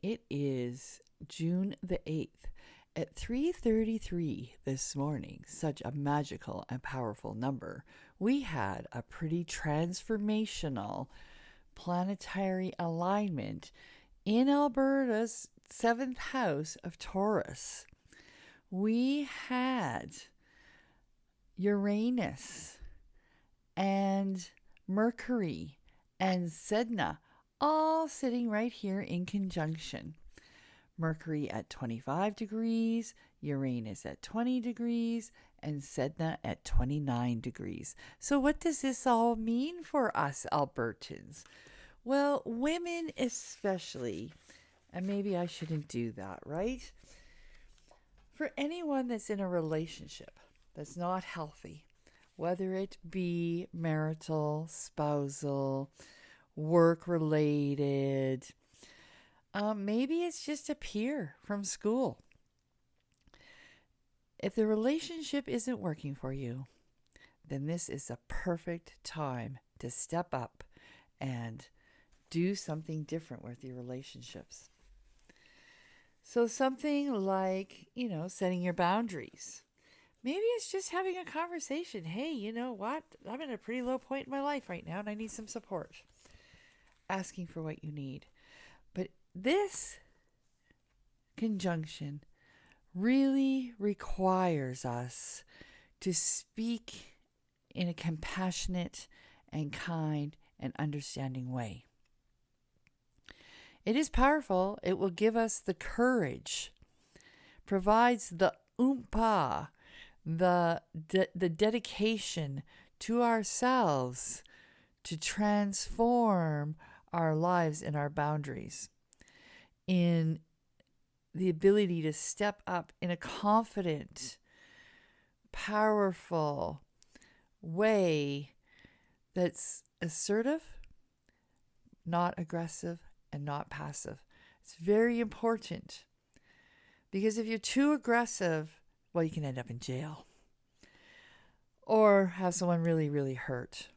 It is June the 8th at 3:33 this morning. Such a magical and powerful number. We had a pretty transformational planetary alignment in Alberta's 7th house of Taurus. We had Uranus and Mercury and Sedna all sitting right here in conjunction. Mercury at 25 degrees, Uranus at 20 degrees, and Sedna at 29 degrees. So what does this all mean for us Albertans? Well, women especially, and maybe I shouldn't do that, right? For anyone that's in a relationship that's not healthy, whether it be marital, spousal, work related, maybe it's just a peer from school. If the relationship isn't working for you, then this is a perfect time to step up and do something different with your relationships. So something like, setting your boundaries. Maybe it's just having a conversation. Hey, you know what? I'm in a pretty low point in my life right now and I need some support. Asking for what you need. But this conjunction really requires us to speak in a compassionate and kind and understanding way. It is powerful. It will give us the courage, provides the oompa, the dedication to ourselves to transform our lives and our boundaries, in the ability to step up in a confident, powerful way that's assertive, not aggressive, and not passive. It's very important, because if you're too aggressive, well, you can end up in jail or have someone really, really hurt.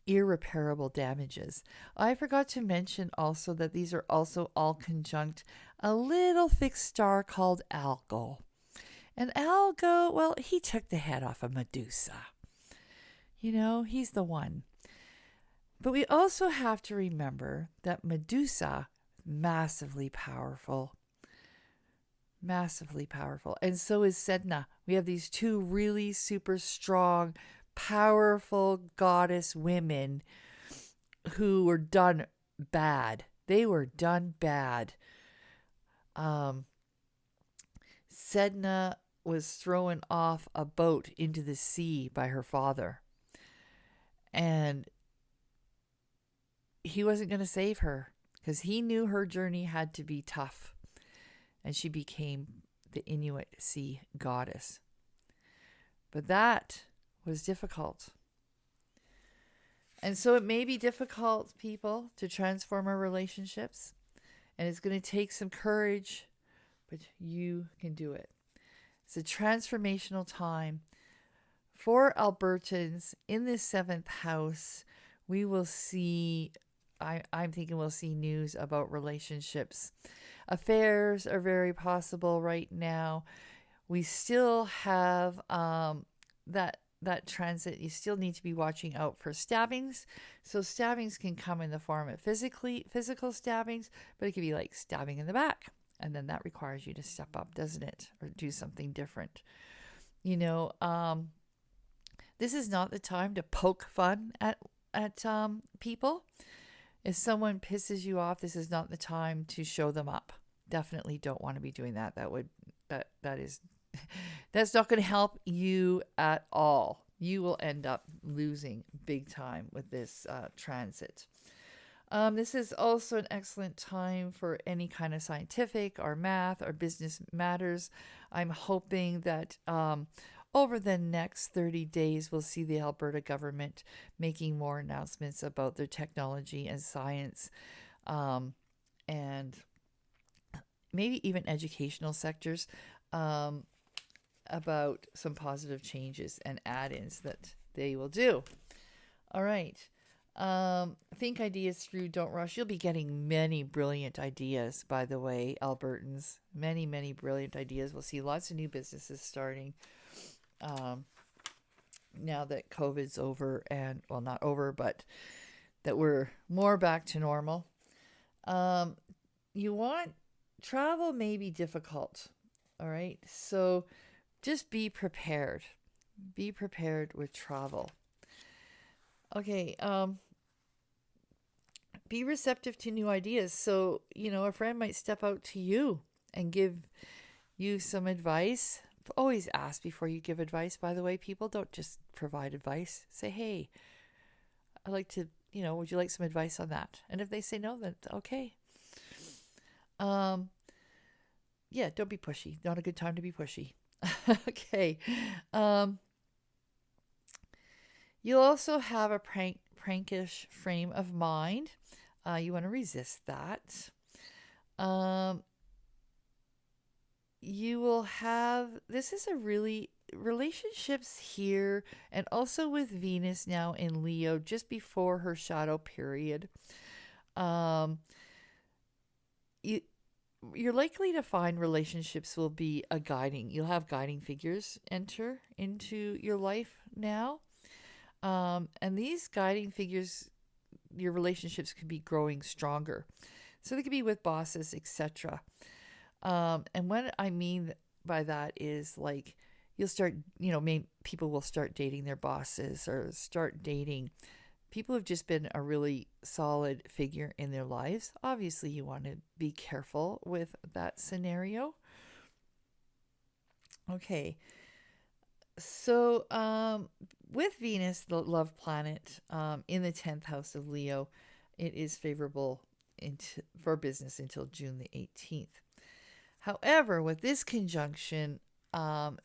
Irreparable damages. I forgot to mention also that these are also all conjunct a little fixed star called Algol. And Algol, well, he took the head off of Medusa. He's the one. But we also have to remember that Medusa, massively powerful. Massively powerful. And so is Sedna. We have these two really super strong, powerful goddess women who were done bad. They were done bad. Sedna was thrown off a boat into the sea by her father. And he wasn't going to save her because he knew her journey had to be tough. And she became the Inuit sea goddess. But that was difficult. And so it may be difficult, people, to transform our relationships. And it's going to take some courage, but you can do it. It's a transformational time for Albertans in this 7th house. We will see, I'm thinking we'll see news about relationships. Affairs are very possible right now. We still have that transit. You still need to be watching out for stabbings. So stabbings can come in the form of physical stabbings, but it could be like stabbing in the back. And then that requires you to step up, doesn't it? Or do something different. This is not the time to poke fun at people. If someone pisses you off, this is not the time to show them up. Definitely don't want to be doing that. That's not going to help you at all. You will end up losing big time with this transit. This is also an excellent time for any kind of scientific or math or business matters. I'm hoping that over the next 30 days, we'll see the Alberta government making more announcements about their technology and science, and maybe even educational sectors, about some positive changes and add-ins that they will do. All right. Think ideas through, don't rush. You'll be getting many brilliant ideas, by the way, Albertans. Many, many brilliant ideas. We'll see lots of new businesses starting now that COVID's over, and, well, not over, but that we're more back to normal. You want travel may be difficult. All right. So just be prepared. Be prepared with travel. Okay. Be receptive to new ideas. So, a friend might step out to you and give you some advice. Always ask before you give advice, by the way, people. Don't just provide advice. Say, hey, I'd like to, would you like some advice on that? And if they say no, then okay. Yeah, don't be pushy. Not a good time to be pushy. Okay. You'll also have a prankish frame of mind. You want to resist that. You will have, this is a really, relationships here, and also with Venus now in Leo, just before her shadow period. You're likely to find relationships will be you'll have guiding figures enter into your life now. And these guiding figures, your relationships could be growing stronger. So they could be with bosses, etc. And what I mean by that is, like, you'll start, people will start dating their bosses, or start dating people who've just been a really solid figure in their lives. Obviously, you want to be careful with that scenario. Okay. So, with Venus, the love planet, in the 10th house of Leo, it is favorable for business until June the 18th. However, with this conjunction,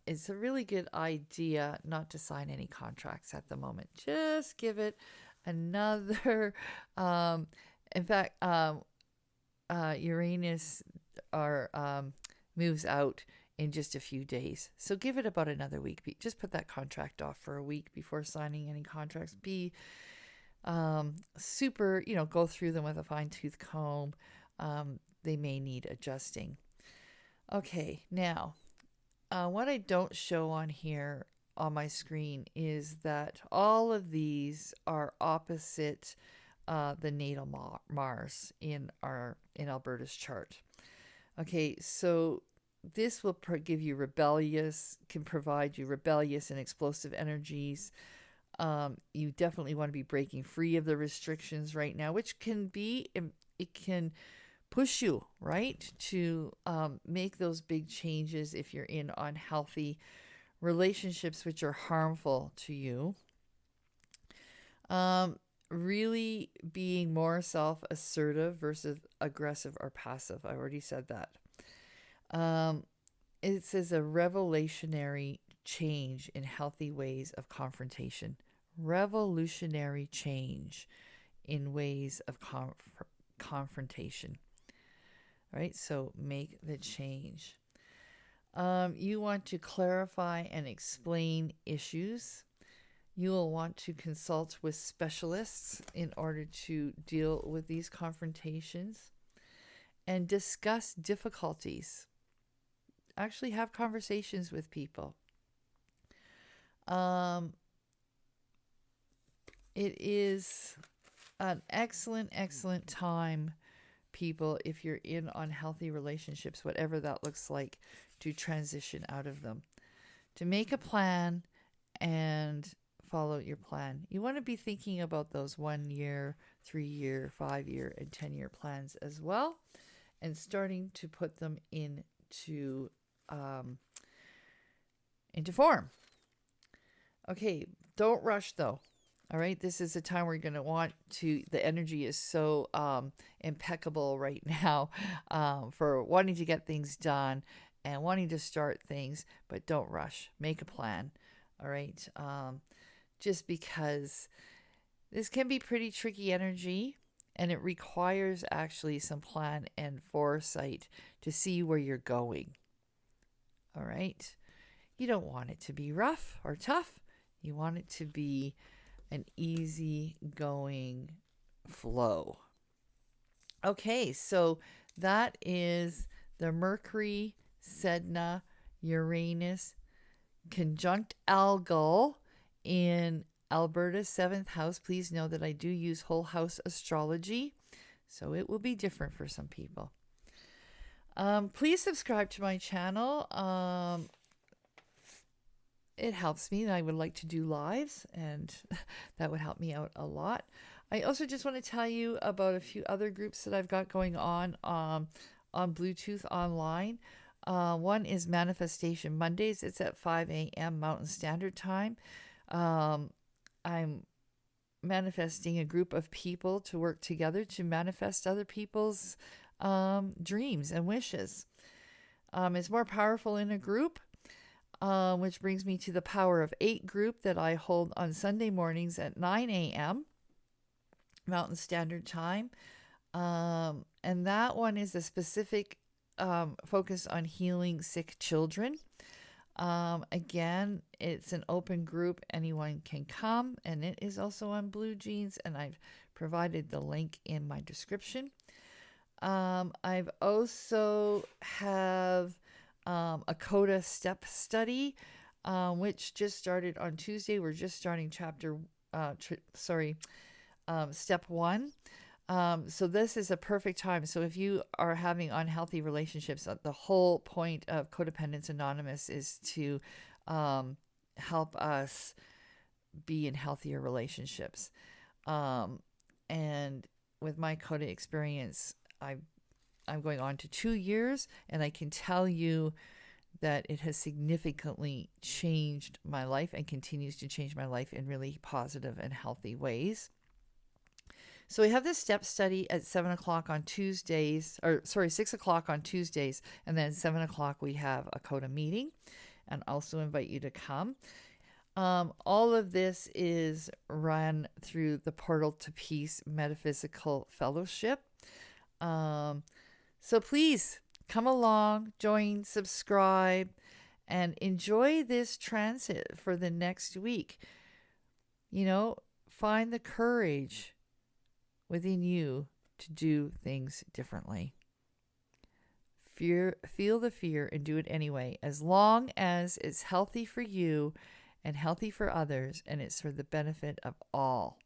it's a really good idea not to sign any contracts at the moment. Just give it another. In fact, Uranus moves out in just a few days. So give it about another week. Just put that contract off for a week before signing any contracts. Be super, go through them with a fine-tooth comb. They may need adjusting. Okay, now, what I don't show on here on my screen is that all of these are opposite the natal Mars in Alberta's chart. Okay, so this will provide you rebellious and explosive energies. You definitely want to be breaking free of the restrictions right now, which it can push you, right, to make those big changes if you're in unhealthy relationships which are harmful to you. Really being more self-assertive versus aggressive or passive. I already said that. It says a revolutionary change in healthy ways of confrontation. Revolutionary change in ways of confrontation. All right, so make the change. You want to clarify and explain issues. You will want to consult with specialists in order to deal with these confrontations and discuss difficulties. Actually have conversations with people. It is an excellent, excellent time, people, if you're in unhealthy relationships, whatever that looks like, to transition out of them. To make a plan and follow your plan. You want to be thinking about those 1 year, 3 year, 5 year, and 10-year plans as well, and starting to put them into form. Okay, don't rush though. All right, this is a time where you're going to want to, the energy is so impeccable right now for wanting to get things done and wanting to start things, but don't rush. Make a plan. All right, just because this can be pretty tricky energy, and it requires actually some plan and foresight to see where you're going. All right, you don't want it to be rough or tough. You want it to be an easy-going flow. Okay, so that is the Mercury, Sedna, Uranus conjunct Algol in Alberta's 7th house. Please know that I do use whole house astrology, so it will be different for some people. Please subscribe to my channel. It helps me, and I would like to do lives, and that would help me out a lot. I also just want to tell you about a few other groups that I've got going on Bluetooth online. One is Manifestation Mondays. It's at 5 a.m. Mountain Standard Time. I'm manifesting a group of people to work together to manifest other people's dreams and wishes. It's more powerful in a group, which brings me to the Power of 8 group that I hold on Sunday mornings at 9 a.m. Mountain Standard Time. And that one is a specific focus on healing sick children. Again, it's an open group. Anyone can come, and it is also on Blue Jeans, and I've provided the link in my description. I've also have a CODA step study, which just started on Tuesday. We're just starting step 1. So this is a perfect time. So if you are having unhealthy relationships, the whole point of Codependence Anonymous is to help us be in healthier relationships. And with my Coda experience, I'm going on to 2 years, and I can tell you that it has significantly changed my life and continues to change my life in really positive and healthy ways. So we have this step study at 7 o'clock on Tuesdays, 6 o'clock on Tuesdays, and then 7 o'clock we have a CODA meeting, and also invite you to come. All of this is run through the Portal to Peace Metaphysical Fellowship. So please come along, join, subscribe, and enjoy this transit for the next week. Find the courage within you to do things differently. Feel the fear and do it anyway, as long as it's healthy for you and healthy for others, and it's for the benefit of all.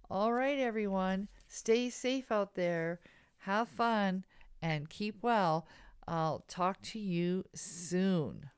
All right, everyone, stay safe out there, have fun, and keep well. I'll talk to you soon.